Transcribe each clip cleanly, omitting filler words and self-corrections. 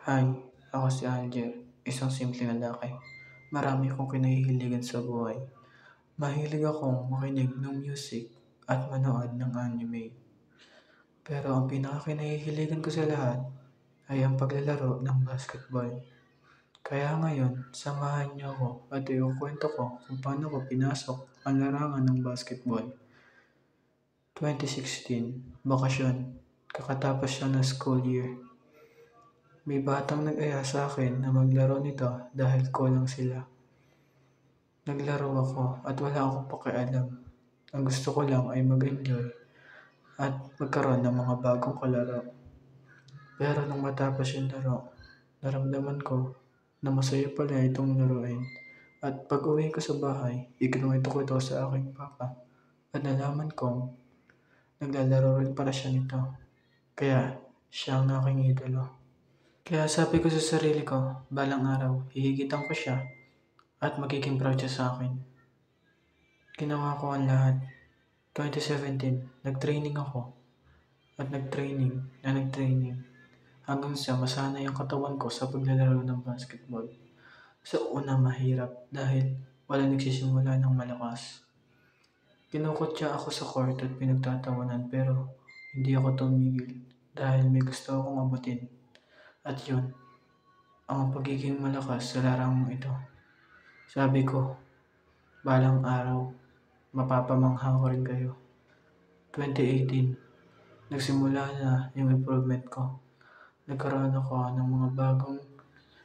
Hi, ako si Angel, isang simpleng lalaki. Marami akong kinahihiligan sa buhay. Mahilig akong makinig ng music at manood ng anime. Pero ang pinakakinahihiligan ko sa lahat ay ang paglalaro ng basketball. Kaya ngayon, samahan niyo ako at ikukwento ko kung paano ko pinasok ang larangan ng basketball. 2016, bakasyon. Kakatapos siya ng school year. May batang nag-aya sa akin na maglaro nito dahil kulang sila. Naglaro ako at wala akong pakialam. Ang gusto ko lang ay mag-enjoy at magkaroon ng mga bagong kalaro. Pero nung matapos yung laro, naramdaman ko na masaya pala itong laruin. At pag uwi ko sa bahay, ikinuwento ko ito sa aking papa. At nalaman kong naglalaro rin pala siya nito. Kaya siya ang aking idolo. Kaya sabi ko sa sarili ko, balang araw, hihigitan ko siya at magiging proud siya sa akin. Ginawa ko ang lahat. 2017, nag-training ako at nag-training hanggang sa masanay ang katawan ko sa paglalaro ng basketball. Sa una mahirap dahil wala nagsisimula ng malakas. Kinukutya ako sa court at pinagtatawanan pero hindi ako tumigil dahil may gusto akong abutin. At yun, ang pagiging malakas sa larangang ito. Sabi ko, balang araw, mapapamangha ko rin kayo. 2018, nagsimula na yung improvement ko. Nagkaroon ako ng mga bagong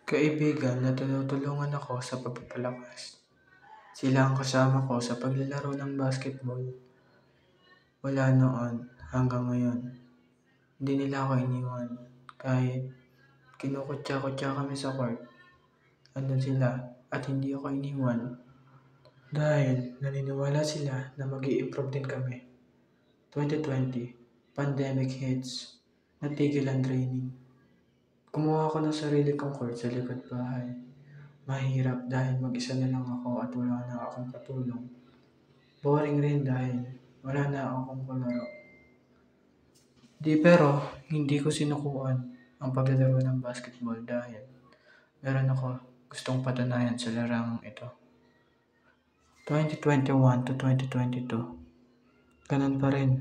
kaibigan na tinutulungan ako sa pagpapalakas. Sila ang kasama ko sa paglalaro ng basketball. Wala noon hanggang ngayon. Hindi nila ako iniwan. Kahit kinukutya-kutya kami sa court, andun sila at hindi ako iniwan. Dahil naniniwala sila na mag-i-improve din kami. 2020, pandemic hits. Natigil ang training. Kumuha ako ng sarili kong court sa likod bahay. Mahirap dahil mag-isa na lang ako at wala na akong katulong. Boring rin dahil wala na akong kalaro. Pero hindi ko sinukuan ang paglalaro ng basketball dahil meron ako gustong patunayan sa larangang ito. 2021 to 2022, ganun pa rin.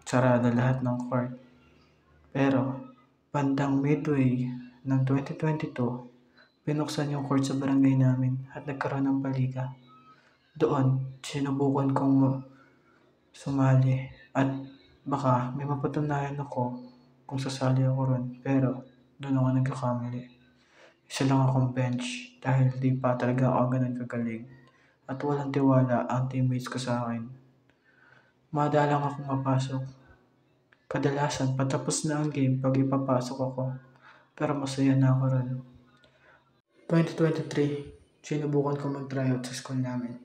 Sarado lahat ng court. Pero bandang midway ng 2022, binuksan yung court sa barangay namin at nagkaroon ng paliga. Doon, sinubukan kong sumali at baka may mapatunayan ako kung sasali ako ron. Pero doon ako nagkakamali. Isa lang akong bench dahil di pa talaga ako ganun kagaling. At walang tiwala ang teammates ko sa akin. Madalang akong mapasok. Kadalasan patapos na ang game pag ipapasok ako. Pero masaya na ako ron. 2023, sinubukan ko mag-tryout sa school namin.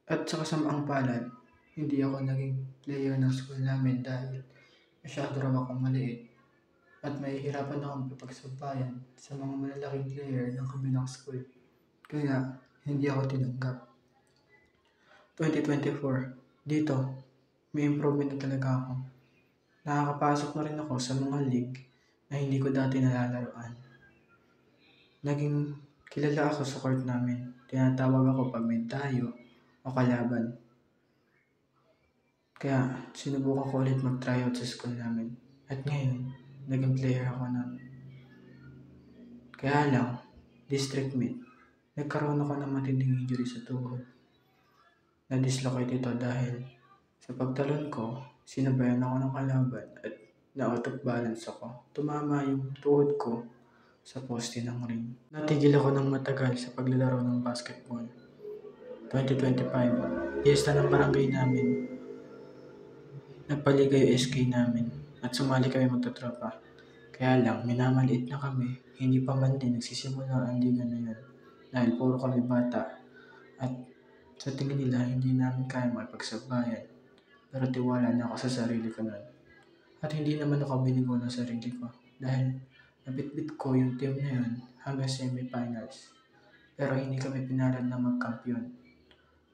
At sa kasamaang palad, hindi ako naging player ng school namin dahil masyado raw akong maliit. At mahihirapan akong kapagsabayan sa mga malalaking player ng kabilang school. Kaya hindi ako tinanggap. 2024, dito, may improvement na talaga ako. Nakakapasok na rin ako sa mga league na hindi ko dati nalalaroan. Naging kilala ako sa court namin. Tinatawag ako pag may tayo o kalaban. Kaya sinubukan ko ulit mag-tryout sa school namin. At ngayon, naging player ako na. Kaya lang, district meet, nagkaroon ako ng matinding injury sa tuhod. Na-dislocate ito dahil sa pagtalon ko, sinabayan ako ng kalaban at na-out of balance ako. Tumama yung tuhod ko sa poste ng ring. Natigil ako ng matagal sa paglalaro ng basketball. 2025, fiesta ng barangay namin. Nagpaliga yung SK namin at sumali kami magtatropa. Kaya lang, minamaliit na kami, hindi pa man din nagsisimula ang liga na yun. Dahil puro kami bata at sa tingin nila hindi namin kaya makipagsabayan. Pero tiwala na ako sa sarili ko nun. At hindi naman ako binigo ng sarili ko dahil nabitbit ko yung team na yun hanggang semifinals. Pero hindi kami pinalad na magkampiyon.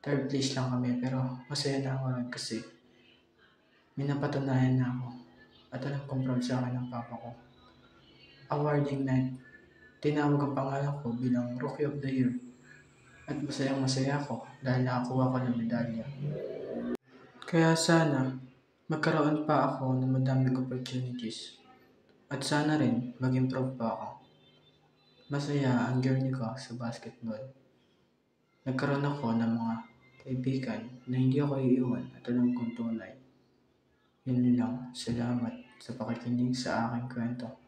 Third place lang kami pero masaya na ako rin kasi may napatunayan na ako at alam kong proud sa akin ng papa ko. awarding night, tinawag ang pangalan ko bilang Rookie of the Year at masayang masaya ako dahil nakakuha ko ng medalya. Kaya sana magkaroon pa ako ng madaming opportunities at sana rin mag-improve pa ako. Masaya ang journey ko sa basketball. Nagkaroon ako ng mga kaibigan na hindi ako iiwan at alam kong tunay. Yun lang. Salamat sa pakikinig sa aking kwento.